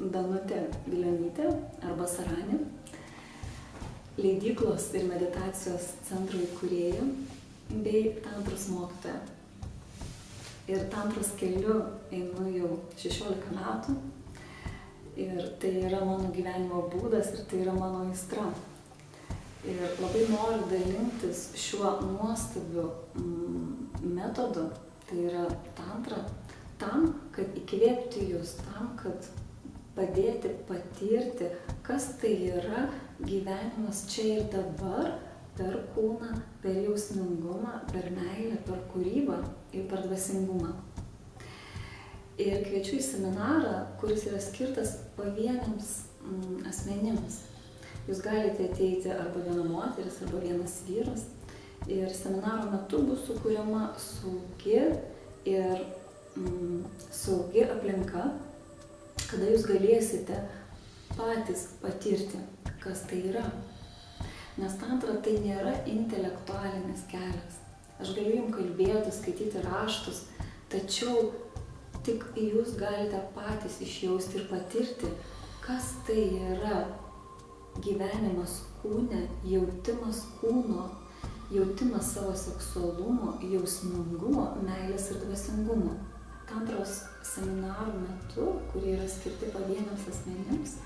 Danutė Vilionytė arba Saranė, leidyklos ir meditacijos centro įkūrėja bei tantros mokytoja. Ir tantros keliu einu jau 16 metų ir tai yra mano gyvenimo būdas ir tai yra mano aistra. Ir labai noriu dalintis šiuo nuostabiu metodu, tai yra tantra, tam, kad įkvėpti jūs, tam, kad padėti patirti, kas tai yra gyvenimas čia ir dabar, per kūną, per jausmingumą, per meilę, per kūrybą ir per dvasingumą. Ir kviečiu į seminarą, kuris yra skirtas pavieniams asmenims. Jūs galite ateiti arba viena moteris, arba vienas vyras. Ir seminaro metu bus sukuriama saugi aplinka, kada jūs galėsite patys patirti, kas tai yra. Nes tantra tai nėra intelektualinis kelias. Aš galiu jums kalbėti, skaityti raštus, tačiau tik jūs galite patys išjausti ir patirti, kas tai yra gyvenimas kūne, jautimas kūno, jautimas savo seksualumo, jausmingumo, meilės ir dvasingumo. Tantros seminarų metu, kurie yra skirti pavieniams asmenims,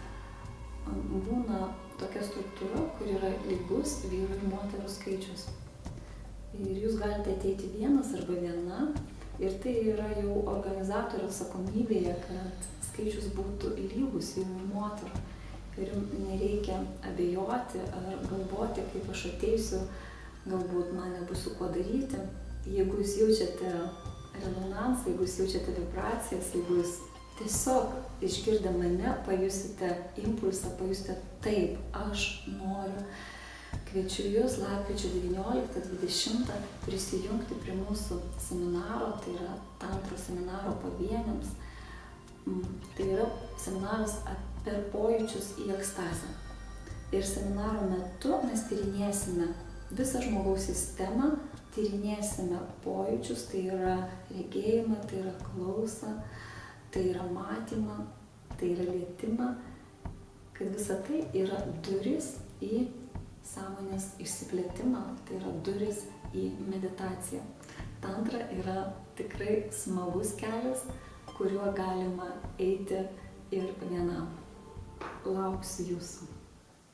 būna tokia struktūra, kur yra lygus vyrų ir moterų skaičius. Ir jūs galite ateiti vienas arba viena, ir tai yra jau organizatorių atsakomybėje, kad skaičius būtų lygus vyrų ir moterų. Ir jums nereikia abejoti ar galvoti, kaip aš ateisiu, galbūt man nebus su kuo daryti. Jeigu jūs jaučiate rezonansą, jeigu jūs jaučiate vibracijas, jeigu jūs tiesiog išgirdę mane pajusite impulsą, pajusite taip, aš noriu. Kviečiu jūs lapkričio 19-20 prisijungti prie mūsų seminaro, tai yra tantros seminaro pavieniams. Tai yra seminaras per pojūčius į ekstazę. Ir seminaro metu mes tyrinėsime visą žmogaus sistemą, tyrinėsime pojūčius, tai yra regėjimą, tai yra klausą, tai yra matymą, tai yra lietimą, kad visa tai yra duris į sąmonės išsiplėtimą, tai yra duris į meditaciją. Tantra yra tikrai smagus kelias, kuriuo galima eiti ir vienam. Lauksiu jūsų.